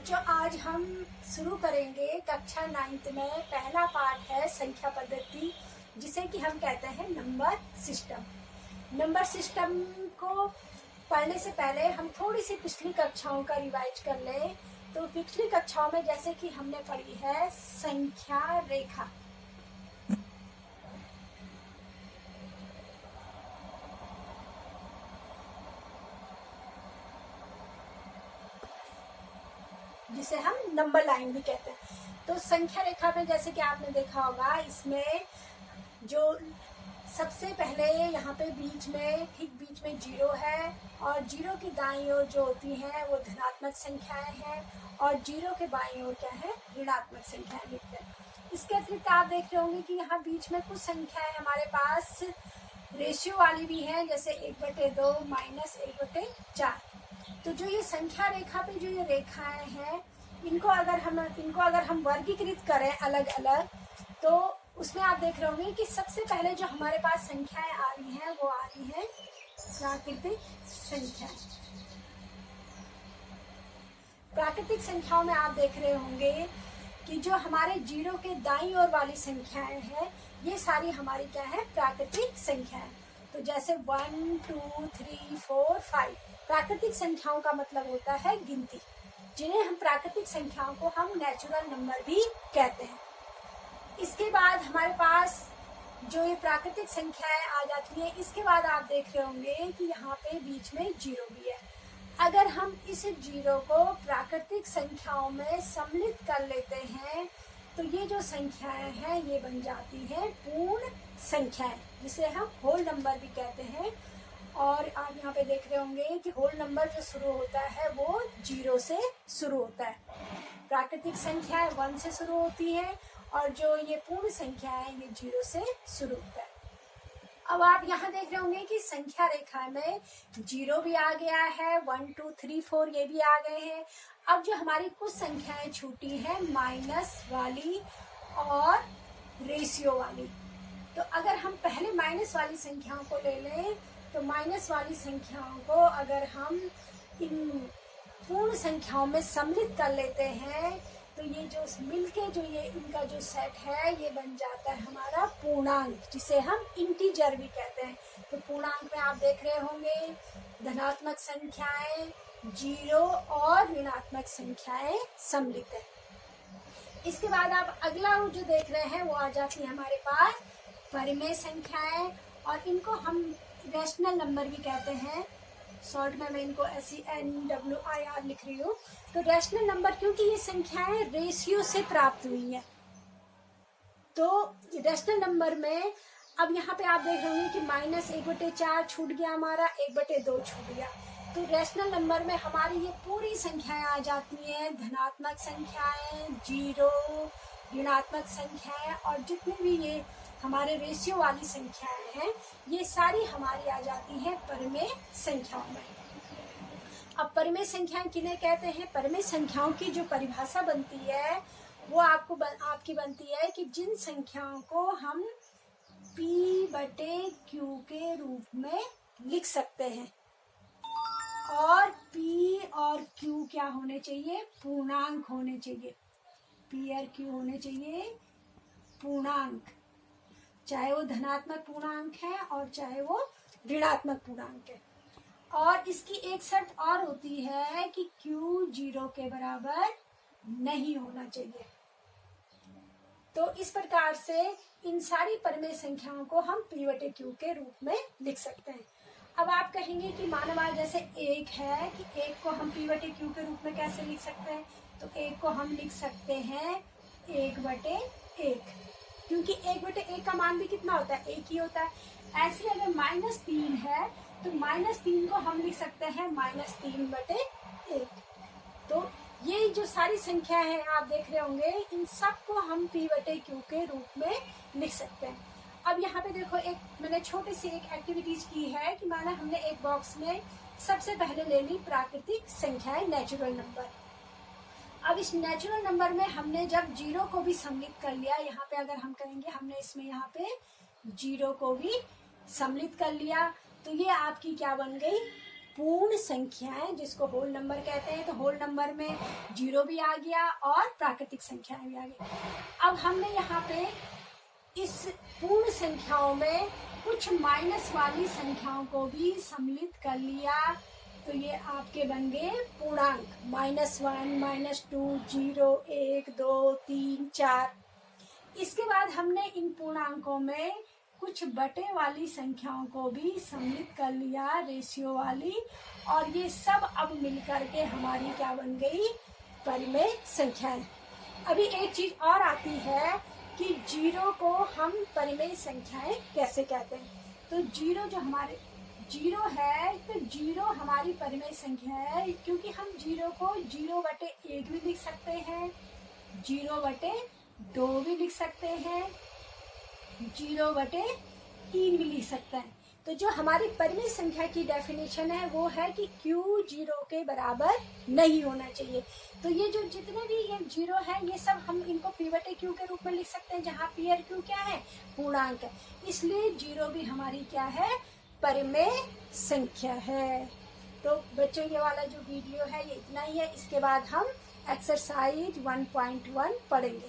बच्चों, आज हम शुरू करेंगे कक्षा 9th में पहला पार्ट है संख्या पद्धति, जिसे कि हम कहते हैं नंबर सिस्टम। नंबर सिस्टम को पढ़ने से पहले हम थोड़ी सी पिछली कक्षाओं का रिवाइज कर लें। तो पिछली कक्षाओं में जैसे कि हमने पढ़ी है संख्या रेखा, जिसे हम नंबर लाइन भी कहते हैं। तो संख्या रेखा में जैसे कि आपने देखा होगा, इसमें जो सबसे पहले यहाँ पे बीच में, ठीक बीच में जीरो है, और जीरो की दाईं ओर जो होती है वो धनात्मक संख्याएं हैं, और जीरो के बाईं ओर क्या है, ऋणात्मक संख्याएं लिखते हैं। इसके अतिरिक्त आप देख रहे होंगे कि यहाँ बीच में कुछ संख्याएं हमारे पास रेशियो वाली भी हैं, जैसे 1/2 माइनस 1/4। तो जो ये संख्या रेखा पे जो ये रेखाएं हैं, इनको अगर हम वर्गीकृत करें अलग अलग, तो उसमें आप देख रहे होंगे कि सबसे पहले जो हमारे पास संख्याएं आ रही हैं वो आ रही हैं प्राकृतिक संख्याएं। प्राकृतिक संख्याओं में आप देख रहे होंगे कि जो हमारे जीरो के दाईं ओर वाली संख्याएं हैं, ये सारी हमारी क्या है, प्राकृतिक संख्याएं। तो जैसे 1 2 3 4 5 प्राकृतिक संख्याओं का मतलब होता है गिनती, जिन्हें हम प्राकृतिक संख्याओं को हम नेचुरल नंबर भी कहते हैं। इसके बाद हमारे पास जो ये प्राकृतिक संख्याएं आ जाती हैं, इसके बाद आप देख रहे होंगे कि यहाँ पे बीच में जीरो भी है। अगर हम इस जीरो को प्राकृतिक संख्याओं में सम्मिलित कर लेते हैं, तो ये जो संख्याएं हैं ये बन जाती हैं पूर्ण संख्याएं, जिसे हम होल नंबर भी कहते हैं। और आप यहाँ पे देख रहे होंगे कि होल नंबर जो शुरू होता है वो जीरो से शुरू होता है। प्राकृतिक संख्याएं 1 से शुरू होती है, और जो ये पूर्ण संख्या है ये जीरो से शुरू होता है। अब आप यहाँ देख रहे होंगे कि संख्या रेखा में जीरो भी आ गया है, 1 2 3 4 ये भी आ गए हैं। अब जो हमारी कुछ संख्याएं छूटी हैं, माइनस वाली और रेशियो वाली। तो अगर हम पहले माइनस वाली संख्याओं को ले लें, तो माइनस वाली संख्याओं को अगर हम इन पूर्ण संख्याओं में सम्मिलित कर लेते हैं, तो ये जो मिलके जो ये इनका जो सेट है ये बन जाता है हमारा पूर्णांक, जिसे हम इंटीजर भी कहते हैं। तो पूर्णांक में आप देख रहे होंगे धनात्मक संख्याएं, जीरो और ऋणात्मक संख्याएं सम्मिलित है। इसके बाद आप अगला जो देख रहे हैं वो आ जाती है हमारे पास परिमेय संख्याएं, और इनको हम रैशनल नंबर भी कहते हैं। शॉर्ट में मैं इनको SNWIR लिख रही हूँ। तो रैशनल नंबर, क्योंकि ये संख्याएं रेशियो से प्राप्त हुई हैं, तो रैशनल नंबर में अब यहाँ पे आप देख रहे होंगे कि माइनस 1/4 छूट गया, हमारा 1/2 छूट गया। तो रैशनल नंबर में हमारी ये पूरी संख्याएं आ जाती हैं, धनात्मक संख्याएं, जीरो, ऋणात्मक संख्याएं, और जितनी भी ये हमारे रेशियो वाली संख्याएं हैं, ये सारी हमारी आ जाती हैं परिमेय संख्याओं में। अब परिमेय संख्याएं किन्हें कहते हैं? परिमेय संख्याओं की जो परिभाषा बनती है वो आपकी बनती है कि जिन संख्याओं को हम P/Q के रूप में लिख सकते हैं, और P और Q क्या होने चाहिए? पूर्णांक होने चाहिए। P और Q होने चाहिए पूर्णांक, चाहे वो धनात्मक पूर्णांक है और चाहे वो ऋणात्मक पूर्णांक है। और इसकी एक शर्त और होती है कि Q 0 के बराबर नहीं होना चाहिए। तो इस प्रकार से इन सारी परिमेय संख्याओं को हम P/Q के रूप में लिख सकते हैं। अब आप कहेंगे कि मानवा जैसे 1 है, कि 1 को हम P/Q के रूप में कैसे लिख सकते हैं? तो 1 को हम लिख सकते हैं 1/1, क्योंकि 1/1 का मान भी कितना होता है? 1 ही होता है। ऐसे अगर -3 है, तो -3 को हम लिख सकते हैं -3/1। तो ये जो सारी संख्या है आप देख रहे होंगे, इन सब को हम P/Q के रूप में लिख सकते हैं। अब यहाँ पे देखो, एक मैंने छोटी सी एक एक्टिविटीज की है कि माना हमने एक बॉक्स में सबसे पहले ले ली प्राकृतिक संख्याएं, नेचुरल नंबर। अब इस नेचुरल नंबर में हमने जब जीरो को भी सम्मिलित कर लिया, यहाँ पे अगर हम कहेंगे हमने इसमें यहाँ पे जीरो को भी सम्मिलित कर लिया, तो ये आपकी क्या बन गई? पूर्ण संख्याएं जिसको होल नंबर कहते हैं। तो होल नंबर में 0 भी आ गया और प्राकृतिक संख्याएं भी आ गई। अब हमने यहाँ पे इस पूर्ण संख्याओं में कुछ माइनस वाली संख्याओं को भी सम्मिलित कर लिया। तो ये आपके बन गए पूर्णांक, -1, -2, 0, 1, 2, 3, 4। इसके बाद हमने इन पूर्णांकों में कुछ बटे वाली संख्याओं को भी सम्मिलित कर लिया, रेशियो वाली, और ये सब अब मिलकर के हमारी क्या बन गई, परिमेय संख्याएं। अभी एक चीज और आती है कि 0 को हम परिमेय संख्याएं कैसे कहते हैं। तो 0 जो हमारे 0 है, तो 0 हमारी परिमेय संख्या है, क्योंकि हम 0 को 0/1 भी लिख सकते हैं, 0/2 भी लिख सकते हैं, 0/3 भी लिख सकते हैं। तो जो हमारी परिमेय संख्या की डेफिनेशन है वो है कि Q 0 के बराबर नहीं होना चाहिए। तो ये जो जितने भी ये 0 है, ये सब हम इनको P/Q के रूप में लिख सकते हैं, जहाँ P और Q क्या है, पूर्णांक है। इसलिए 0 भी हमारी क्या है, परिमेय संख्या है। तो बच्चों ये वाला जो वीडियो है ये इतना ही है। इसके बाद हम एक्सरसाइज 1.1 पढ़ेंगे।